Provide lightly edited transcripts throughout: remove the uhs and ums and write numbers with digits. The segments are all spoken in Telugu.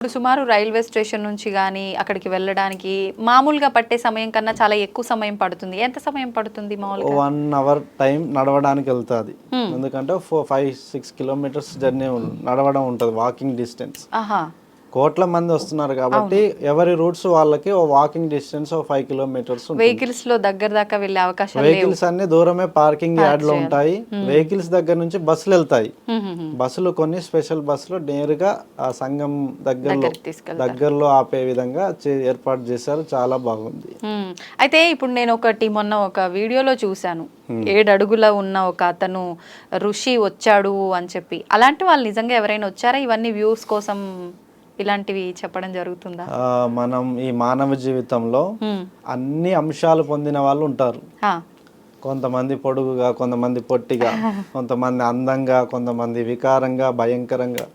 ఇప్పుడు సుమారు రైల్వే స్టేషన్ నుంచి గానీ అక్కడికి వెళ్ళడానికి మామూలుగా పట్టే సమయం కన్నా చాలా ఎక్కువ సమయం పడుతుంది. ఎంత సమయం పడుతుంది మామూలుగా? 1 అవర్ టైం నడవడానికి వెళ్తుంది. హ్మ్. ఎందుకంటే 5-6 కిలోమీటర్స్ జర్నీ నడవడం ఉంటుంది, వాకింగ్ డిస్టెన్స్. ఆహా! కోట్ల మంది వస్తున్నారు కాబట్టి ఎవరి రూట్స్ వాళ్ళకి ఓ వాకింగ్ డిస్టెన్స్ 5 కిలోమీటర్స్ ఉంటుంది. వెహికల్స్ లో దగ్గర దాకా వెళ్ళే అవకాశాలు లేవు. వెహికల్స్ అన్ని దూరమే పార్కింగ్ యార్డ్లో ఉంటాయి. వెహికల్స్ దగ్గర నుంచి బస్సులు వెళ్తాయి. బస్సులు కొన్ని స్పెషల్ బస్సులు నేరుగా ఆ సంఘం దగ్గరలో ఆపే విధంగా ఏర్పాటు చేశారు. చాలా బాగుంది. అయితే ఇప్పుడు నేను మొన్న ఒక వీడియోలో చూశాను, 7 అడుగుల ఉన్న ఒక అతను ఋషి వచ్చాడు అని చెప్పి. అలాంటి వాళ్ళు నిజంగా ఎవరైనా వచ్చారా? ఇవన్నీ వ్యూస్ కోసం ఇలాంటివి చెప్పడం జరుగుతుందా? మనం ఈ మానవ జీవితంలో అన్ని అంశాలు పొందిన వాళ్ళు ఉంటారు. కొంతమంది పొడుగుగా, కొంతమంది పొట్టిగా, కొంతమంది అందంగా, కొంతమంది వికారంగా, భయంకరంగా,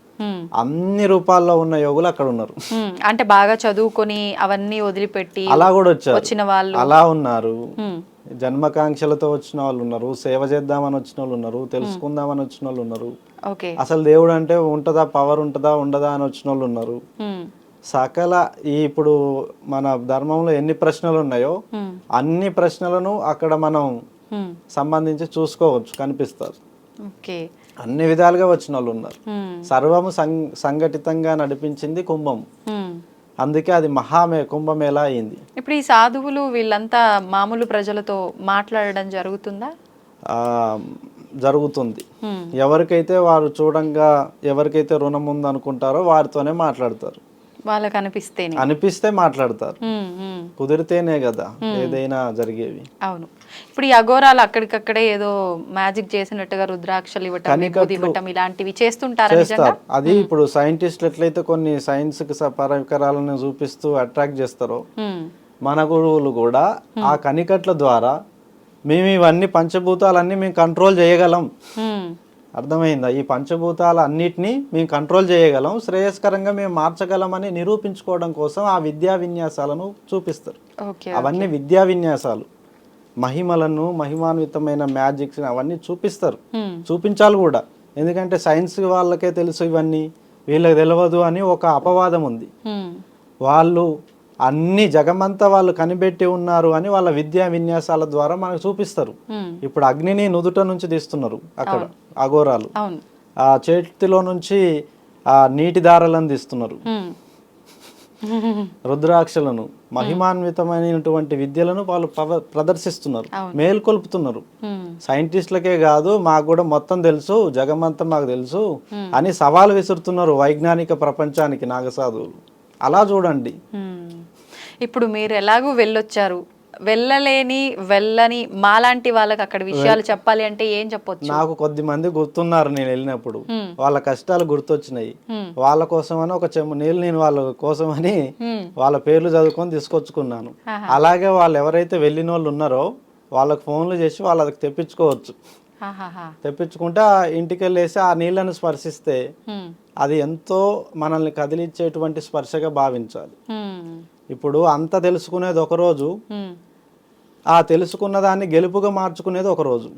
అన్ని రూపాల్లో ఉన్న యోగులు అక్కడ ఉన్నారు. అంటే బాగా చదువుకొని అవన్నీ వదిలిపెట్టి అలా కూడా వచ్చిన వాళ్ళు అలా ఉన్నారు. జన్మకాంక్షలతో వచ్చిన వాళ్ళు ఉన్నారు, సేవ చేద్దామని వచ్చిన వాళ్ళు ఉన్నారు, తెలుసుకుందామని వచ్చిన వాళ్ళు ఉన్నారు, అసలు దేవుడు అంటే ఉంటుందా, పవర్ ఉంటుందా ఉండదా అని వచ్చిన వాళ్ళు ఉన్నారు. సకల ఇప్పుడు మన ధర్మంలో ఎన్ని ప్రశ్నలు ఉన్నాయో అన్ని ప్రశ్నలను అక్కడ మనం సంబంధించి చూసుకోవచ్చు, కనిపిస్తారు. అన్ని విధాలుగా వచ్చిన వాళ్ళు ఉన్నారు. సర్వము సంఘటితంగా నడిపించింది కుంభం. అందుకే అది కుంభమేళా అయింది. ఇప్పుడు ఈ సాధువులు వీళ్ళంతా మామూలు ప్రజలతో మాట్లాడడం జరుగుతుందా? జరుగుతుంది. ఎవరికైతే వారు చూడంగా ఎవరికైతే రుణం ఉంది అనుకుంటారో వారితోనే మాట్లాడతారు. వాళ్ళకి అనిపిస్తే మాట్లాడతారు. కుదిరితేనే కదా ఏదైనా జరిగేవి. అవును. ఇప్పుడు ఈ అఘోరాలు అక్కడికక్కడే ఏదో మ్యాజిక్ చేసినట్టుగా రుద్రాక్షలు ఇవ్వటం ఇలాంటివి చేస్తుంటారు. అది ఇప్పుడు సైంటిస్టులు ఎట్లయితే కొన్ని సైన్స్ పరికరాలను చూపిస్తూ అట్రాక్ట్ చేస్తారో, మన గురువులు కూడా ఆ కనికట్ల ద్వారా మేము ఇవన్నీ పంచభూతాలన్నీ మేము కంట్రోల్ చేయగలం. అర్థమైందా? ఈ పంచభూతాల అన్నిటినీ మేము కంట్రోల్ చేయగలం, శ్రేయస్కరంగా మేము మార్చగలమని నిరూపించుకోవడం కోసం ఆ విద్యా విన్యాసాలను చూపిస్తారు. అవన్నీ విద్యా విన్యాసాలు, మహిమలను, మహిమాన్వితమైన మ్యాజిక్స్ అవన్నీ చూపిస్తారు. చూపించాలి కూడా, ఎందుకంటే సైన్స్ వాళ్ళకే తెలుసు ఇవన్నీ, వీళ్ళకి తెలియదు అని ఒక అపవాదం ఉంది. వాళ్ళు అన్ని జగమంతా వాళ్ళు కనిపెట్టి ఉన్నారు అని వాళ్ళ విద్యా విన్యాసాల ద్వారా మనకు చూపిస్తారు. ఇప్పుడు అగ్నిని నుదుట నుంచి తీస్తున్నారు అక్కడ అఘోరాలు, ఆ చేతిలో నుంచి ఆ నీటి దారాలను తీస్తున్నారు, రుద్రాక్షలను, మహిమాన్వితమైనటువంటి విద్యలను వాళ్ళు ప్రదర్శిస్తున్నారు, మేల్కొల్పుతున్నారు. సైంటిస్టులకే కాదు మాకు కూడా మొత్తం తెలుసు, జగమంతా మాకు తెలుసు అని సవాలు విసురుతున్నారు వైజ్ఞానిక ప్రపంచానికి నాగసాధువులు. అలా చూడండి. ఇప్పుడు మీరు ఎలాగూ వెళ్ళొచ్చారు, వెళ్ళని మాలాంటి వాళ్ళకి అక్కడ విషయాలు చెప్పాలి అంటే ఏం చెప్పొచ్చు? నాకు కొద్ది మంది గుర్తున్నారు. నేను వెళ్ళినప్పుడు వాళ్ళ కష్టాలు గుర్తొచ్చినాయి. వాళ్ళ కోసం అని ఒక చెంబు నీళ్ళు నేను వాళ్ళ కోసం అని వాళ్ళ పేర్లు చదువుకొని తీసుకొచ్చుకున్నాను. అలాగే వాళ్ళు ఎవరైతే వెళ్ళిన వాళ్ళు ఉన్నారో వాళ్ళకి ఫోన్లు చేసి వాళ్ళకి తెప్పించుకోవచ్చు. తెప్పించుకుంటే ఇంటికి వెళ్ళేసి ఆ నీళ్లను స్పర్శిస్తే అది ఎంతో మనల్ని కదిలించేటువంటి స్పర్శగా భావించాలి. ఇప్పుడు అంత తెలుసుకునేది ఒక రోజు, ఆ తెలుసుకున్న దాన్ని గెలుపుగా మార్చుకునేది ఒక రోజు.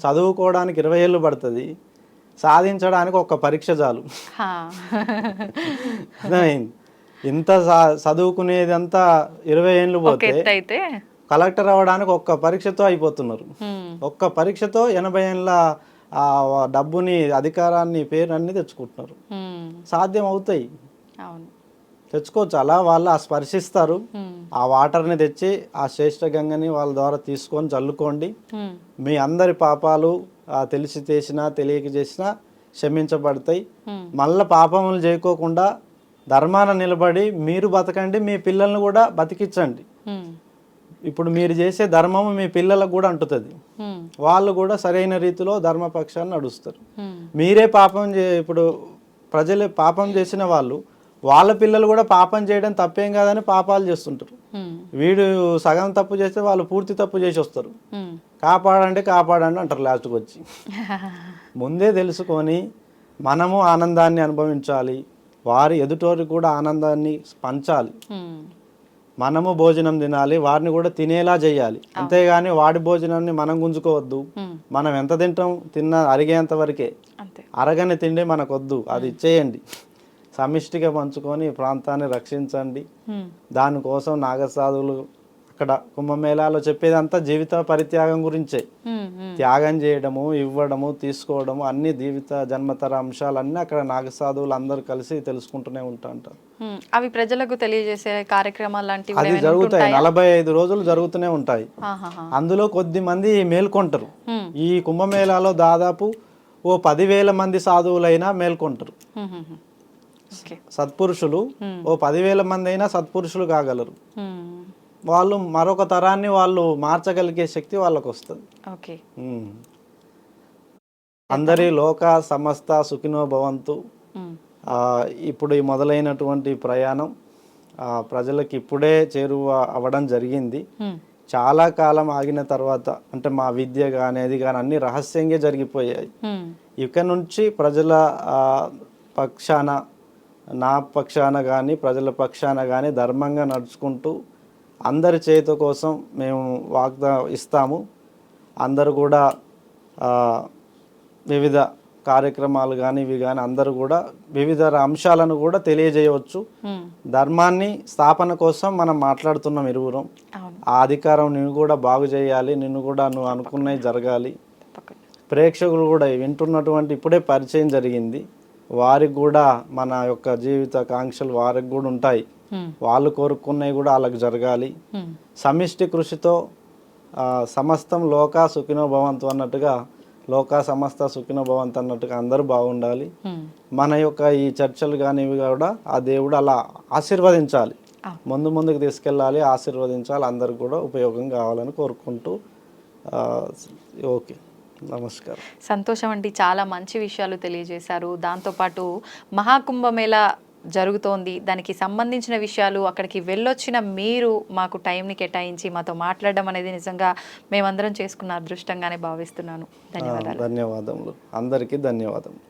చదువుకోవడానికి 20 ఏళ్ళు పడుతుంది, సాధించడానికి ఒక్క పరీక్ష చాలు. ఇంత చదువుకునేది అంతా 20 ఏళ్ళు పోతే కలెక్టర్ అవ్వడానికి ఒక్క పరీక్షతో అయిపోతున్నారు. ఒక్క పరీక్షతో 80 ఏళ్ళ డబ్బుని, అధికారాన్ని, పేరు అన్ని తెచ్చుకుంటున్నారు. సాధ్యం అవుతాయి, తెచ్చుకోవచ్చు. అలా వాళ్ళు స్పర్శిస్తారు. ఆ వాటర్ని తెచ్చి ఆ శ్రేష్ఠ గంగని వాళ్ళ ద్వారా తీసుకొని చల్లుకోండి. మీ అందరి పాపాలు తెలిసి చేసినా తెలియక చేసినా క్షమించబడతాయి. మళ్ళీ పాపములు చేయకోకుండా ధర్మాన నిలబడి మీరు బతకండి, మీ పిల్లల్ని కూడా బతికించండి. ఇప్పుడు మీరు చేసే ధర్మము మీ పిల్లలకు కూడా అంటుతుంది. వాళ్ళు కూడా సరైన రీతిలో ధర్మపక్షాన్ని నడుస్తారు. మీరే ఇప్పుడు ప్రజలే పాపం చేసిన వాళ్ళు, వాళ్ళ పిల్లలు కూడా పాపం చేయడం తప్పేం కాదని పాపాలు చేస్తుంటారు. వీడు సగం తప్పు చేస్తే వాళ్ళు పూర్తి తప్పు చేసి వస్తారు. కాపాడండి అంటారు లాస్ట్కి వచ్చి. ముందే తెలుసుకొని మనము ఆనందాన్ని అనుభవించాలి, వారి ఎదుటోరికి కూడా ఆనందాన్ని పంచాలి. మనము భోజనం తినాలి, వారిని కూడా తినేలా చేయాలి. అంతేగాని వాడి భోజనాన్ని మనం గుంజుకోవద్దు. మనం ఎంత తింటాం, అరిగేంత వరకే. అరగని తిండి మనకొద్దు, అది ఇచ్చేయండి. సమిష్టిగా పంచుకొని ఈ ప్రాంతాన్ని రక్షించండి. ఉమ్, దానికోసం నాగసాధువులు అక్కడ కుంభమేళాలో చెప్పేదంతా జీవిత పరిత్యాగం గురించే. ఉమ్, ఉమ్, త్యాగం చేయడము, ఇవ్వడము, తీసుకోవడము, అన్ని జీవిత జన్మతర అంశాలన్నీ అక్కడ నాగసాధువులు అందరూ కలిసి తెలుసుకుంటూనే ఉంటారు. ఉమ్. అవి ప్రజలకు తెలియజేసే కార్యక్రమాలు లాంటివి అది ఏమైనా జరుగుతాయి, ఉంటుంటాయా? 45 రోజులు జరుగుతూనే ఉంటాయి. ఆహాహా. అందులో కొద్ది మంది మేల్కొంటారు. ఉమ్, ఈ కుంభమేళాలో దాదాపు ఓ 10,000 మంది సాధువులైనా మేల్కొంటారు. ఉమ్, ఉమ్, ఉమ్. ఓకే. సత్పురుషులు ఓ 10,000 మంది అయినా సత్పురుషులు కాగలరు. ఉమ్, వాళ్ళు మరొక తరాన్ని వాళ్ళు మార్చగలిగే శక్తి వాళ్ళకు వస్తుంది. ఓకే. అందరి లోక సమస్త సుఖినో భవంతు. ఉమ్, ఇప్పుడు ఈ మొదలైనటువంటి ప్రయాణం ప్రజలకు ఇప్పుడే చేరువ అవ్వడం జరిగింది. ఉమ్, చాలా కాలం ఆగిన తర్వాత, అంటే మా విద్య కానీ అది కానీ అన్ని రహస్యంగా జరిగిపోయాయి. ఉమ్, ఇక నుంచి ప్రజల పక్షాన, నా పక్షాన కానీ ప్రజల పక్షాన కానీ ధర్మంగా నడుచుకుంటూ అందరి చేతి కోసం మేము ఇస్తాము. అందరూ కూడా వివిధ కార్యక్రమాలు కానీ ఇవి కానీ అందరూ కూడా వివిధ అంశాలను కూడా తెలియజేయవచ్చు. ఉమ్. ధర్మాన్ని స్థాపన కోసం మనం మాట్లాడుతున్నాం ఇరువురం. అవును. ఆ అధికారం నిన్ను కూడా బాగు చేయాలి, నిన్ను కూడా నువ్వు అనుకున్నవి జరగాలి. తప్పకుండా. ప్రేక్షకులు కూడా వింటున్నటువంటి ఇప్పుడే పరిచయం జరిగింది, వారికి కూడా మన యొక్క జీవిత కాంక్షలు వారికి కూడా ఉంటాయి. ఉమ్, వాళ్ళు కోరుకున్నవి కూడా వాళ్ళకి జరగాలి. ఉమ్, సమిష్టి కృషితో సమస్తం లోకా సుఖినో భవంతు అన్నట్టుగా, లోకా సమస్త సుఖినో భవంతు అన్నట్టుగా అందరూ బాగుండాలి. ఉమ్. మన యొక్క ఈ చర్చలు కానీ ఇవి కూడా ఆ దేవుడు అలా ఆశీర్వదించాలి, ముందుకు తీసుకెళ్ళాలి, ఆశీర్వదించాలి, అందరికి కూడా ఉపయోగం కావాలని కోరుకుంటూ ఓకే, నమస్కారం. సంతోషం అండి, చాలా మంచి విషయాలు తెలియజేశారు. దాంతోపాటు మహాకుంభమేళా జరుగుతోంది, దానికి సంబంధించిన విషయాలు, అక్కడికి వెళ్ళొచ్చిన మీరు మాకు టైంని కేటాయించి మాతో మాట్లాడడం అనేది నిజంగా మేమందరం చేసుకున్న అదృష్టంగానే భావిస్తున్నాను. ధన్యవాదాలు. ధన్యవాదములు, అందరికీ ధన్యవాదములు.